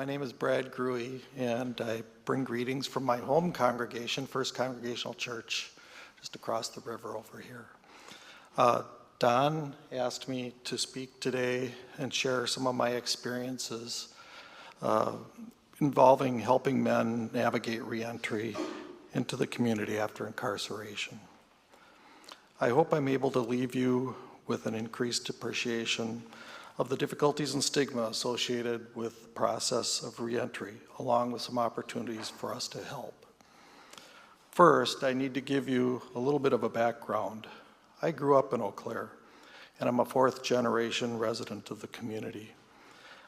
My name is Brad Grewe, and I bring greetings from my home congregation, First Congregational Church, just across the river over here. Don asked me to speak today and share some of my experiences involving helping men navigate reentry into the community after incarceration. I hope I'm able to leave you with an increased appreciation of the difficulties and stigma associated with the process of reentry, along with some opportunities for us to help. First, I need to give you a little bit of a background. I grew up in Eau Claire, and I'm a fourth-generation resident of the community.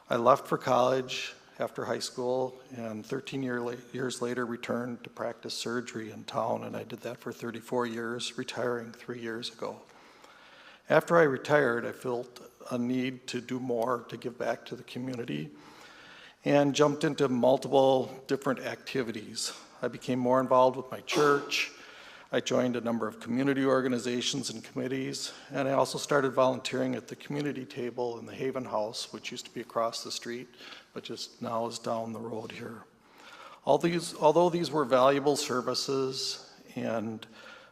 I left for college after high school, and 13 years later returned to practice surgery in town, and I did that for 34 years, retiring 3 years ago. After I retired, I felt a need to do more to give back to the community and jumped into multiple different activities. I became more involved with my church. I joined a number of community organizations and committees, and I also started volunteering at the community table in the Haven House, which used to be across the street, but just now is down the road here. Although these were valuable services and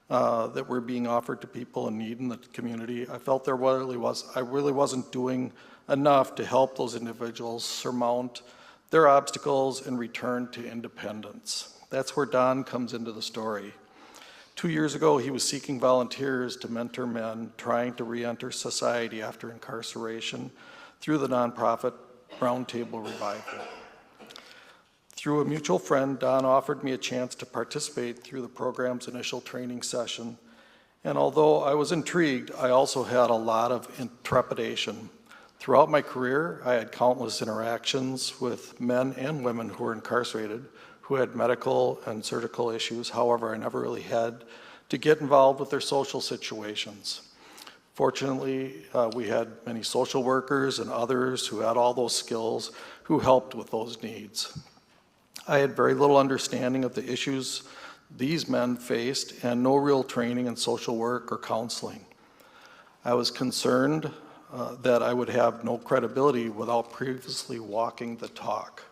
that were being offered to people in need in the community, I felt I really wasn't doing enough to help those individuals surmount their obstacles and return to independence. That's where Don comes into the story. 2 years ago, he was seeking volunteers to mentor men trying to re-enter society after incarceration through the nonprofit Roundtable Revival. Through a mutual friend, Don offered me a chance to participate through the program's initial training session. And although I was intrigued, I also had a lot of trepidation. Throughout my career, I had countless interactions with men and women who were incarcerated, who had medical and surgical issues. However, I never really had to get involved with their social situations. Fortunately, we had many social workers and others who had all those skills who helped with those needs. I had very little understanding of the issues these men faced and no real training in social work or counseling. I was concerned that I would have no credibility without previously walking the talk.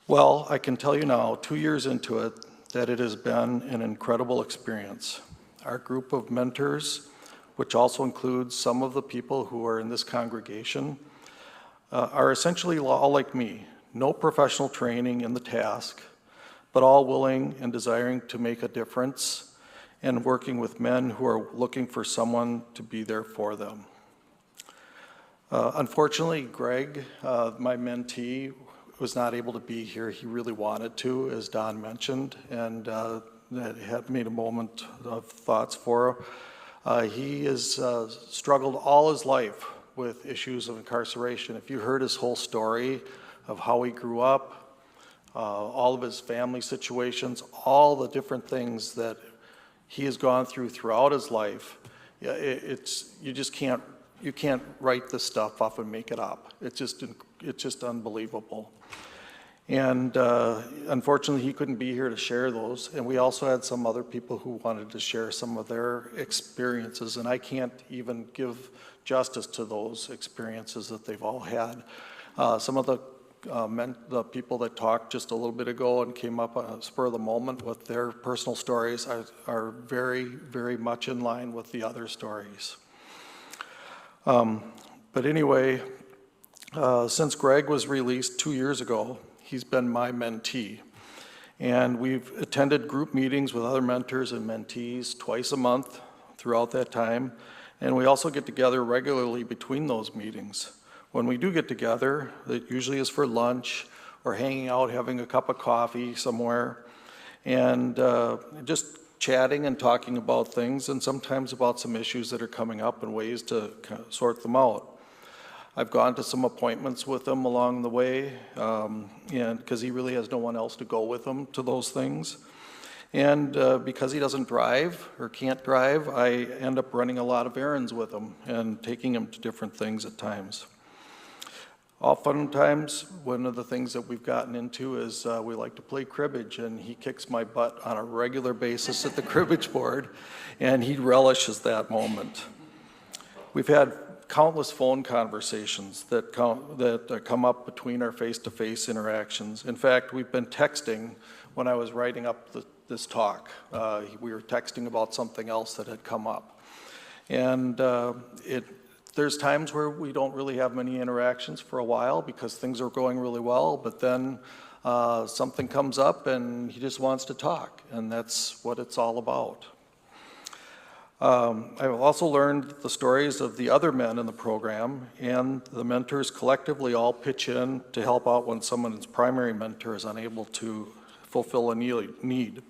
Well, I can tell you now, 2 years into it, that it has been an incredible experience. Our group of mentors, which also includes some of the people who are in this congregation, are essentially all like me. No professional training in the task, but all willing and desiring to make a difference and working with men who are looking for someone to be there for them. Unfortunately, Greg, my mentee, was not able to be here. He really wanted to, as Don mentioned, and had made a moment of thoughts for him. He has struggled all his life with issues of incarceration. If you heard his whole story of how he grew up, all of his family situations, all the different things that he has gone through throughout his life, you can't write this stuff up and make it up. It's just unbelievable. And unfortunately, he couldn't be here to share those. And we also had some other people who wanted to share some of their experiences, and I can't even give justice to those experiences that they've all had. Some of the people that talked just a little bit ago and came up on a spur of the moment with their personal stories are very, very much in line with the other stories. But anyway, since Greg was released 2 years ago, he's been my mentee. And we've attended group meetings with other mentors and mentees twice a month throughout that time. And we also get together regularly between those meetings. When we do get together, it usually is for lunch or hanging out, having a cup of coffee somewhere, and just chatting and talking about things, and sometimes about some issues that are coming up and ways to kind of sort them out. I've gone to some appointments with him along the way, and because he really has no one else to go with him to those things. And because he doesn't drive or can't drive, I end up running a lot of errands with him and taking him to different things at times. Oftentimes, one of the things that we've gotten into is we like to play cribbage, and he kicks my butt on a regular basis at the cribbage board, and he relishes that moment. We've had countless phone conversations that come up between our face-to-face interactions. In fact, we've been texting when I was writing up this talk. We were texting about something else that had come up. And there's times where we don't really have many interactions for a while because things are going really well, but then something comes up and he just wants to talk, and that's what it's all about. I've also learned the stories of the other men in the program, and the mentors collectively all pitch in to help out when someone's primary mentor is unable to fulfill a need.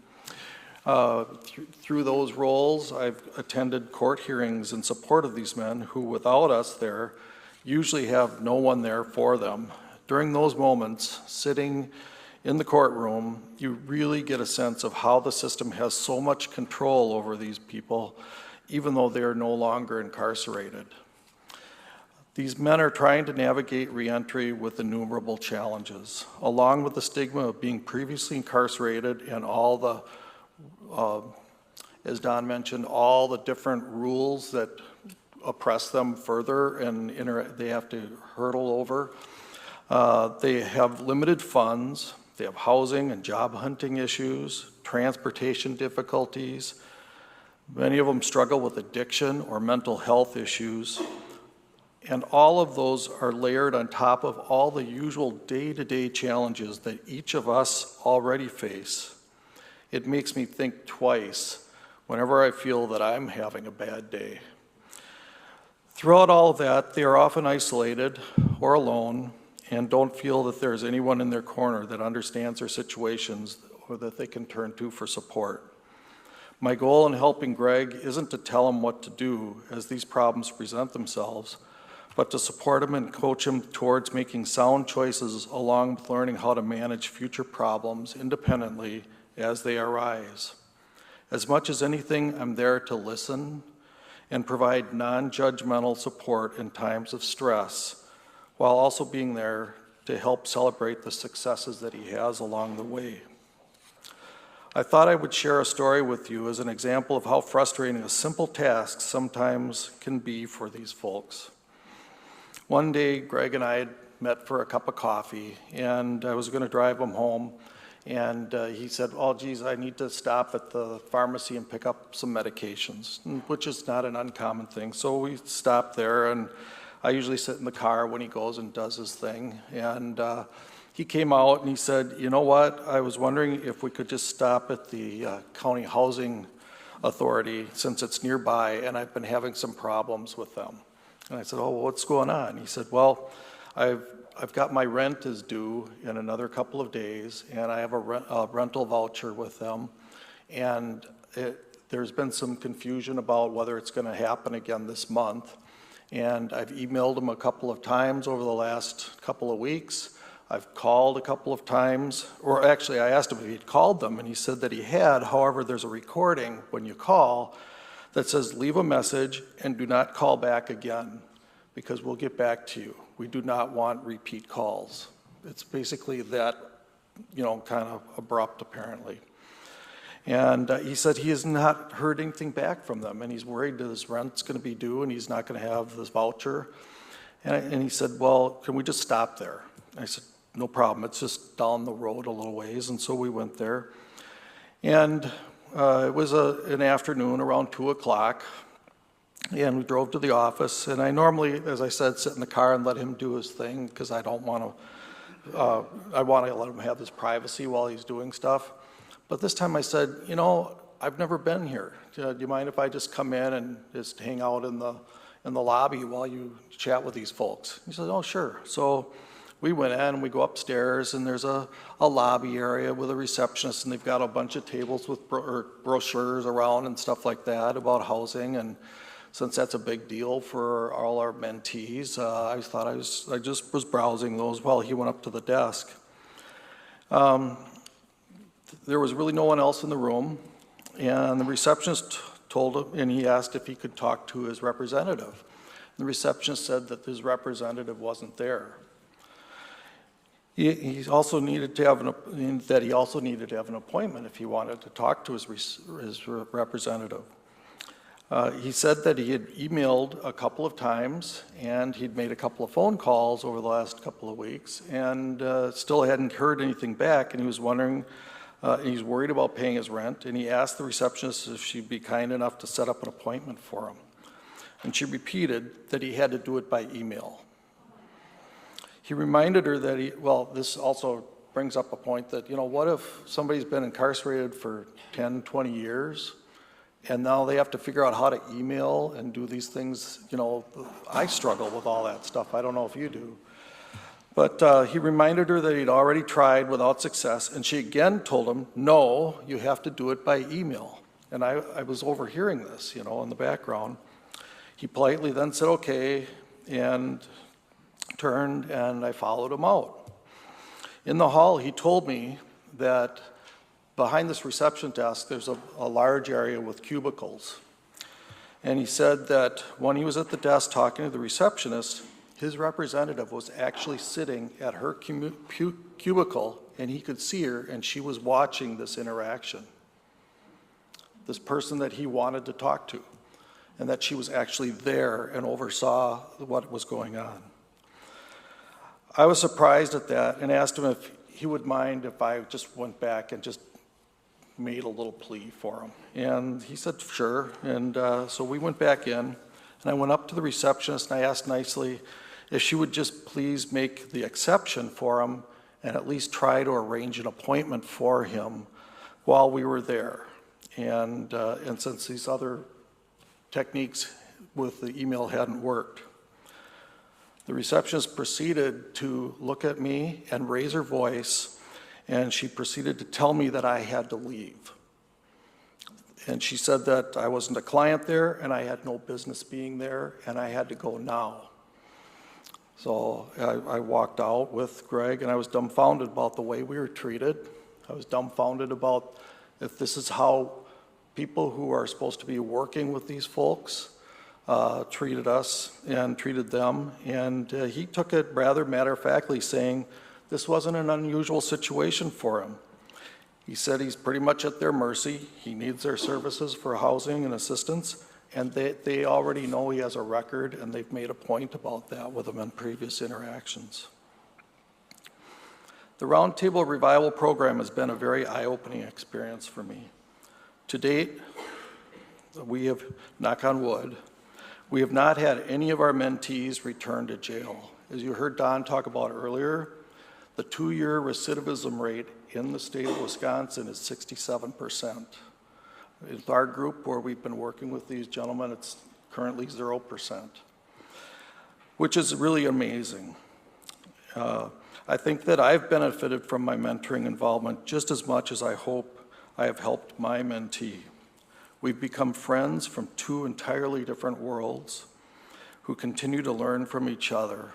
Through those roles, I've attended court hearings in support of these men who, without us there, usually have no one there for them. During those moments, sitting in the courtroom, you really get a sense of how the system has so much control over these people, even though they are no longer incarcerated. These men are trying to navigate reentry with innumerable challenges, along with the stigma of being previously incarcerated and all the as Don mentioned, all the different rules that oppress them further and they have to hurdle over. They have limited funds, they have housing and job hunting issues, transportation difficulties. Many of them struggle with addiction or mental health issues. And all of those are layered on top of all the usual day-to-day challenges that each of us already face. It makes me think twice whenever I feel that I'm having a bad day. Throughout all of that, they are often isolated or alone and don't feel that there's anyone in their corner that understands their situations or that they can turn to for support. My goal in helping Greg isn't to tell him what to do as these problems present themselves, but to support him and coach him towards making sound choices along with learning how to manage future problems independently as they arise. As much as anything, I'm there to listen and provide non-judgmental support in times of stress, while also being there to help celebrate the successes that he has along the way. I thought I would share a story with you as an example of how frustrating a simple task sometimes can be for these folks. One day, Greg and I had met for a cup of coffee, and I was going to drive him home. And he said, oh, geez, I need to stop at the pharmacy and pick up some medications, which is not an uncommon thing. So we stopped there, and I usually sit in the car when he goes and does his thing. And he came out and he said, you know what, I was wondering if we could just stop at the County Housing Authority since it's nearby, and I've been having some problems with them. And I said, oh, well, what's going on? He said, well, I've got my rent is due in another couple of days, and I have a rental voucher with them, and there's been some confusion about whether it's going to happen again this month, and I've emailed them a couple of times over the last couple of weeks. I've called a couple of times, or actually I asked him if he'd called them, and he said that he had. However, there's a recording when you call that says leave a message and do not call back again because we'll get back to you. We do not want repeat calls. It's basically that, kind of abrupt, apparently. And he said he has not heard anything back from them, and he's worried that his rent's going to be due and he's not going to have this voucher. And he said, well, can we just stop there? And I said, no problem. It's just down the road a little ways. And so we went there. And it was an afternoon around 2 o'clock. And we drove to the office, and I normally, as I said, sit in the car and let him do his thing because I don't want to, I want to let him have his privacy while he's doing stuff. But this time I said, I've never been here. Do you mind if I just come in and just hang out in the lobby while you chat with these folks? He said, oh, sure. So we went in, we go upstairs, and there's a lobby area with a receptionist, and they've got a bunch of tables with brochures around and stuff like that about housing. And since that's a big deal for all our mentees, I thought I just was browsing those while he went up to the desk. There was really no one else in the room, and the receptionist told him, and he asked if he could talk to his representative. The receptionist said that his representative wasn't there. He also needed to have an appointment if he wanted to talk to his representative. He said that he had emailed a couple of times and he'd made a couple of phone calls over the last couple of weeks and still hadn't heard anything back, and he was wondering, he's worried about paying his rent, and he asked the receptionist if she'd be kind enough to set up an appointment for him. And she repeated that he had to do it by email. He reminded her that this also brings up a point that, what if somebody's been incarcerated for 10, 20 years, and now they have to figure out how to email and do these things. I struggle with all that stuff. I don't know if you do. But he reminded her that he'd already tried without success, and she again told him, no, you have to do it by email. And I was overhearing this, in the background. He politely then said, okay, and turned, and I followed him out. In the hall, he told me that behind this reception desk, there's a large area with cubicles. And he said that when he was at the desk talking to the receptionist, his representative was actually sitting at her cubicle, and he could see her, and she was watching this interaction. This person that he wanted to talk to, and that she was actually there and oversaw what was going on. I was surprised at that and asked him if he would mind if I just went back and just made a little plea for him. And he said, sure. And so we went back in, and I went up to the receptionist and I asked nicely if she would just please make the exception for him and at least try to arrange an appointment for him while we were there. And since these other techniques with the email hadn't worked. The receptionist proceeded to look at me and raise her voice, and she proceeded to tell me that I had to leave. And she said that I wasn't a client there and I had no business being there and I had to go now. So I walked out with Greg, and I was dumbfounded about the way we were treated. I was dumbfounded about if this is how people who are supposed to be working with these folks treated us and treated them. And he took it rather matter-of-factly, saying this wasn't an unusual situation for him. He said he's pretty much at their mercy. He needs their services for housing and assistance, and they already know he has a record, and they've made a point about that with him in previous interactions. The Roundtable Revival Program has been a very eye-opening experience for me. To date, we have, knock on wood, we have not had any of our mentees return to jail. As you heard Don talk about earlier, the 2-year recidivism rate in the state of Wisconsin is 67%. With our group where we've been working with these gentlemen, it's currently 0%, which is really amazing. I think that I've benefited from my mentoring involvement just as much as I hope I have helped my mentee. We've become friends from 2 entirely different worlds who continue to learn from each other.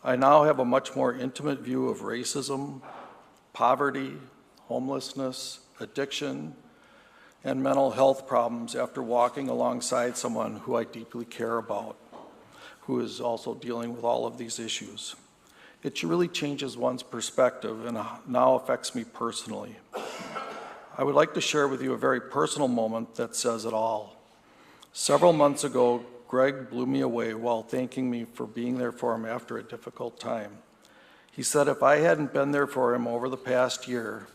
I now have a much more intimate view of racism, poverty, homelessness, addiction, and mental health problems after walking alongside someone who I deeply care about, who is also dealing with all of these issues. It really changes one's perspective and now affects me personally. I would like to share with you a very personal moment that says it all. Several months ago, Greg blew me away while thanking me for being there for him after a difficult time. He said if I hadn't been there for him over the past year,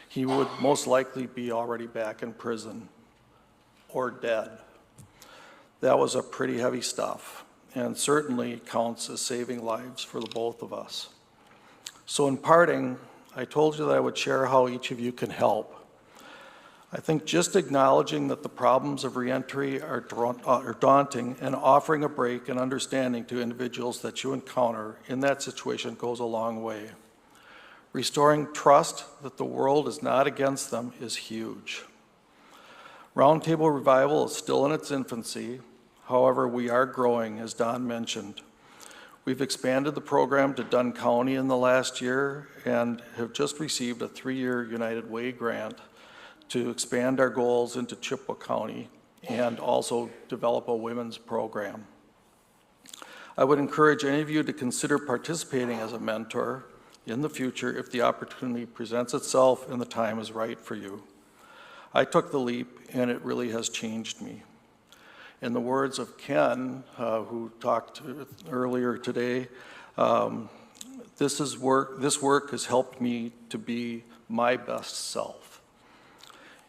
he would most likely be already back in prison or dead. That was a pretty heavy stuff, and certainly counts as saving lives for the both of us. So in parting, I told you that I would share how each of you can help. I think just acknowledging that the problems of reentry are daunting and offering a break and understanding to individuals that you encounter in that situation goes a long way. Restoring trust that the world is not against them is huge. Roundtable Revival is still in its infancy. However, we are growing, as Don mentioned. We've expanded the program to Dunn County in the last year and have just received a 3-year United Way grant to expand our goals into Chippewa County and also develop a women's program. I would encourage any of you to consider participating as a mentor in the future if the opportunity presents itself and the time is right for you. I took the leap and it really has changed me. In the words of Ken, who talked earlier today, this work has helped me to be my best self.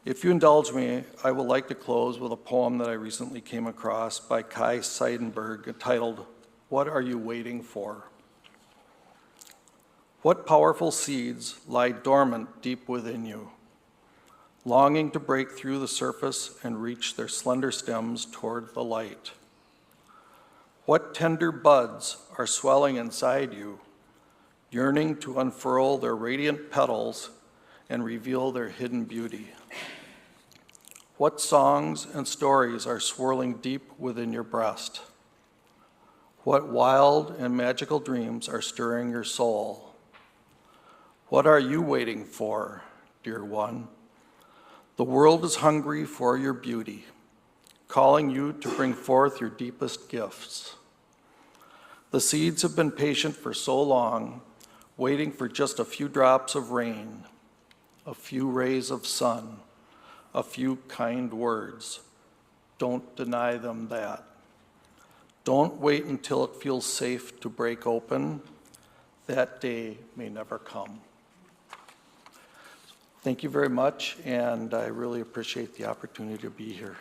If you indulge me, I would like to close with a poem that I recently came across by Kai Seidenberg entitled, "What Are You Waiting For?" What powerful seeds lie dormant deep within you, longing to break through the surface and reach their slender stems toward the light? What tender buds are swelling inside you, yearning to unfurl their radiant petals and reveal their hidden beauty? What songs and stories are swirling deep within your breast? What wild and magical dreams are stirring your soul? What are you waiting for, dear one? The world is hungry for your beauty, calling you to bring forth your deepest gifts. The seeds have been patient for so long, waiting for just a few drops of rain, a few rays of sun, a few kind words. Don't deny them that. Don't wait until it feels safe to break open. That day may never come. Thank you very much, and I really appreciate the opportunity to be here.